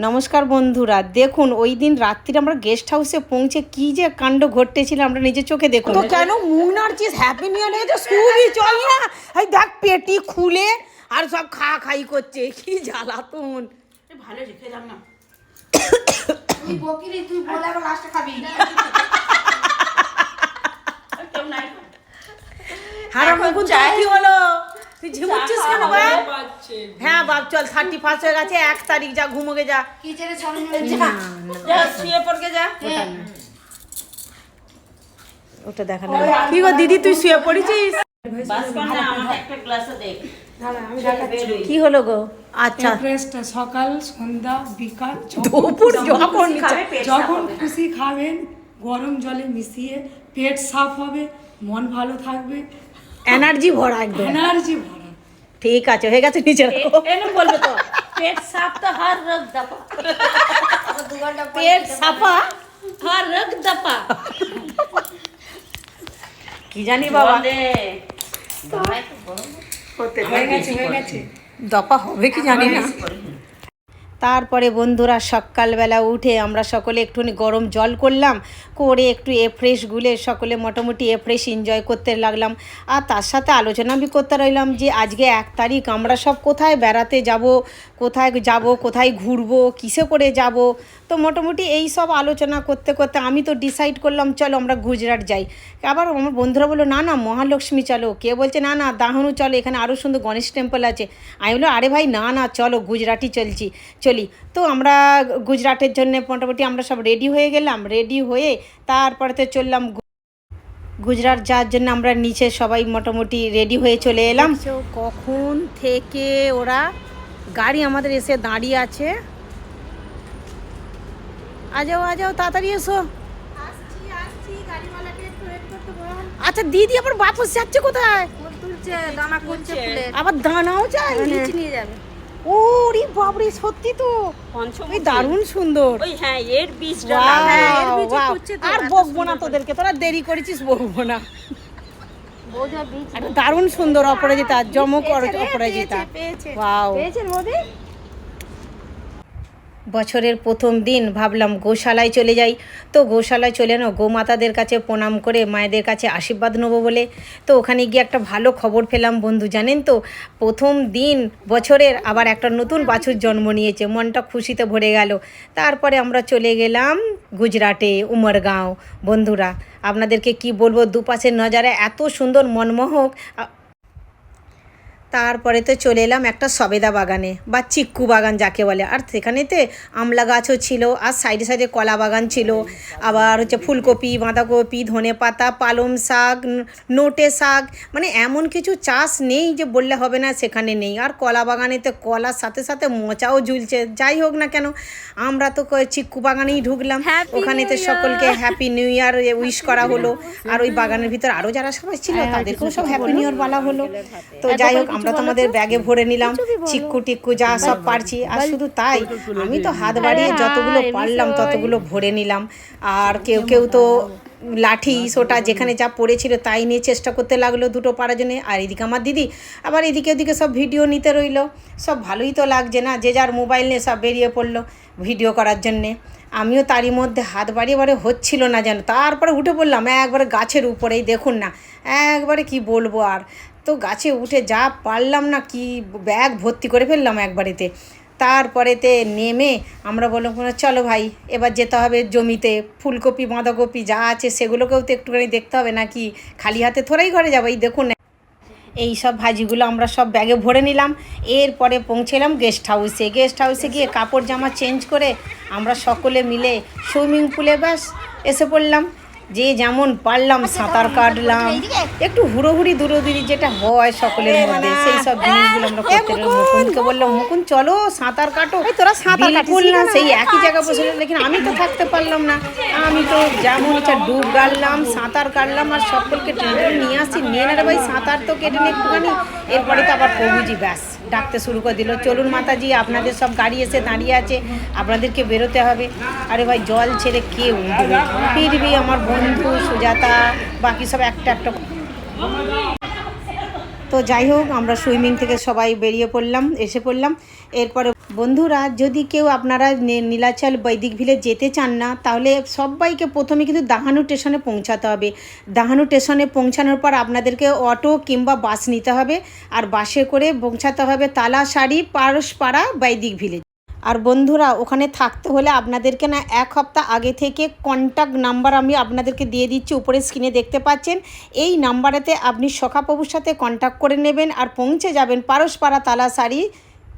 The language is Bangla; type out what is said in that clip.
নমস্কার বন্ধুরা, দেখুন ওই দিন রাত্রিরে আমরা গেস্ট হাউসে পৌঁছে কি যে কাণ্ড ঘটতেছিল আমরা নিজের চোখে দেখুন। তো কেন মুখ নাড়ছিস? হ্যাপি নিউ ইয়ার হয়েছে, শুবি চল না। এই দেখ পেটি খুলে আর সব খাই করছে, কি জ্বালাতন। ভালো রেখে যাম না তুই বকিলি, তুই বলে আবার লাস্টে খাবি। হারাম মুকুন কি হলো? তুই ঝিমুচ্ছিস কেন বাপ? হ্যাঁ বাপ চল, 31 হয়ে গেছে, 1 তারিখ, যা ঘুমোগে যা। কিচেনে ছড়ে যা শুয়ে পড়কে যা। ওটা দেখা না। কি গো দিদি, তুই শুয়ে পড়েছিস? কি হলো গো? আচ্ছা এভারেস্টটা সকাল সন্ধ্যা বিকাল দুপুর যখন খুশি খাবেন, গরম জলে মিশিয়ে পেট সাফ হবে, মন ভালো থাকবে, এনার্জি ভরা একদম, এনার্জি ভরা। ঠিক আছে, হয়ে গেছে, নিচে রাখো। বলবে তো পেট সাফ তো হর রোগ দপা, পেট সাফা হর রোগ দপা। কি জানি বাবা, হয়ে গেছে দপা হবে কি জানি না। তারপরে বন্ধুরা সকালবেলা উঠে আমরা সকলে একটুখানি গরম জল করলাম, করে একটু এফ্রেশ গুলে সকলে মোটামুটি এফ্রেশ এনজয় করতে লাগলাম। আর তার সাথে আলোচনা আমি করতে রইলাম যে আজকে 1 তারিখ আমরা সব কোথায় বেড়াতে যাব, কোথায় ঘুরবো, কিসে করে যাব। তো মোটামুটি এই সব আলোচনা করতে করতে আমি তো ডিসাইড করলাম চলো আমরা গুজরাট যাই। আবার আমার বন্ধুরা বললো না না মহালক্ষ্মী চলো, কে বলছে না না দাহনু চলো, এখানে আরও সুন্দর গণেশ টেম্পল আছে। আমি বললো আরে ভাই না না চলো গুজরাটই চলি। তো আমরা গুজরাটের জন্য মোটামুটি আমরা সব রেডি হয়ে গেলাম, রেডি হয়ে তারপরে তো চললাম গুজরাট যাওয়ার জন্য। আমরা নিচে সবাই মোটামুটি রেডি হয়ে চলে এলাম। কখন থেকে ওরা গাড়ি আমাদের এসে দাঁড়িয়ে আছে। আজাও তাড়াতাড়ি এসো। আচ্ছা দিদি আবার বাপস যাচ্ছে কোথায়? আবার দানাও চাই, নিয়ে যাবে। ওরে বাবরে, সত্যি তো ওই দারুণ সুন্দর। ওই হ্যাঁ এর বীজটা আর বকবো না তোদেরকে, তোরা দেরি করেছিস, বকবো না। দারুণ সুন্দর অপরাজিতা, জমক অপরাজিতা। ওয়াও, বছরের প্রথম দিন ভাবলাম গোশালায় চলে যাই। তো গোশালায় চলে গোমাতাদের কাছে প্রণাম করে মায়েদের কাছে আশীর্বাদ নেবো বলে। তো ওখানে গিয়ে একটা ভালো খবর পেলাম বন্ধু, জানেন তো প্রথম দিন বছরের আবার একটা নতুন বাছুর জন্ম নিয়েছে। মনটা খুশিতে ভরে গেল। তারপরে আমরা চলে গেলাম গুজরাটে, উমরগাঁও। বন্ধুরা আপনাদেরকে কি বলবো, দুপাশের নজারা এত সুন্দর মনমোহক। তারপরে তো চলে এলাম একটা সবেদা বাগানে বা চিক্কু বাগান যাকে বলে। আর সেখানেতে আমলা গাছও ছিল, আর সাইডে সাইডে কলা বাগান ছিল। আবার হচ্ছে ফুলকপি, বাঁধাকপি, ধনেপাতা, পালং শাক, নোটে শাক, মানে এমন কিছু চাষ নেই যে বললে হবে না সেখানে নেই। আর কলা বাগানেতে কলার সাথে সাথে মোচাও ঝুলছে। যাই হোক না কেন, আমরা তো চিক্কু বাগানেই ঢুকলাম। ওখানেতে সকলকে হ্যাপি নিউ ইয়ার উইশ করা হলো। আর ওই বাগানের ভিতর আরও যারা সবাই ছিল তাদেরকেও সব হ্যাপি নিউ ইয়ার বলা হলো। তো যাই হোক, আমরা তো আমাদের ব্যাগে ভরে নিলাম চিক্কু টিক্কু যা সব পারছি। আর শুধু তাই, আমি তো হাত বাড়িয়ে যতগুলো পারলাম ততগুলো ভরে নিলাম। আর কেউ তো লাঠি সোটা যেখানে যা পড়েছিল তাই নিয়ে চেষ্টা করতে লাগলো দুটো পারার জন্যে। আর এদিকে আমার দিদি আবার এদিকে ওদিকে সব ভিডিও নিতে রইলো। সব ভালোই তো লাগছে না, যে যার মোবাইল নিয়ে সব বেরিয়ে পড়লো ভিডিও করার জন্যে। আমিও তারই মধ্যে হাত বাড়িয়ে হচ্ছিল না যেন। তারপরে উঠে পড়লাম একবারে গাছের উপরেই, দেখুন না একবারে কি বলবো। আর তো গাছে উঠে যা পারলাম না, কি ব্যাগ ভর্তি করে ফেললাম একবারেতে। তারপরেতে নেমে আমরা বললাম চলো ভাই এবার যেতে হবে জমিতে, ফুলকপি বাঁধাকপি যা আছে সেগুলোকেও তো একটুখানি দেখতে হবে, নাকি খালি হাতে থোড়াই ঘরে যাবো। এই দেখুন এই সব ভাজিগুলো আমরা সব ব্যাগে ভরে নিলাম। এরপরে পৌঁছলাম গেস্ট হাউসে গিয়ে কাপড় জামা চেঞ্জ করে আমরা সকলে মিলে সুইমিং পুলে ব্যাস এসে পড়লাম। যে যেমন পারলাম সাঁতার কাটলাম, একটু হুড়োহুড়ি দূরদূরি যেটা হয় সকলের মধ্যে, সেই সব জিনিসগুলো আমরা করতে রইলাম। মুকুন্দকে বললাম মুকুন্দ চলো সাঁতার কাটো, তোরা সাঁতার কাটিস না, সেই একই জায়গায় বসে। লেকিন আমি তো থাকতে পারলাম না, আমি তো যেমন হচ্ছে ডুব গাড়লাম, সাঁতার কাটলাম, আর সকলকে টেনে নিয়ে আসছি, নিয়ে না রে ভাই সাঁতার তো কেটে নে একটুখানি। এরপরে তো আবার প্রভুজি ব্যাস ডাকতে শুরু করে দিল, চলুন মাতাজি আপনাদের সব গাড়ি এসে দাঁড়িয়ে আছে, আপনাদেরকে বেরোতে হবে। আরে ভাই জল ছেড়ে কে উঠবে? ফিরবি আমার বন্ধু সুজাতা বাকি সব একটা তো যাই হোক আমরা সুইমিং থেকে সবাই এসে পড়লাম। এরপরে বন্ধুরা, যদি কেউ আপনারা নীলাচল বৈদিক ভিলেজ যেতে চান না, তাহলে সবাইকে প্রথমে কিন্তু দাহানু স্টেশনে পৌঁছাতে হবে। দাহানু স্টেশনে পৌঁছানোর পর আপনাদেরকে অটো কিংবা বাস নিতে হবে, আর বাসে করে পৌঁছাতে হবে তালাশাড়ি পারসপাড়া বৈদিক ভিলেজ। আর বন্ধুরা, ওখানে থাকতে হলে আপনাদেরকে না 1 সপ্তাহ আগে থেকে কন্ট্যাক্ট নাম্বার আমি আপনাদেরকে দিয়ে দিচ্ছি, উপরে স্ক্রিনে দেখতে পাচ্ছেন। এই নাম্বারেতে আপনি সখাপ্রভুর সাথে কন্ট্যাক্ট করে নেবেন আর পৌঁছে যাবেন পারসপাড়া তালাশাড়ি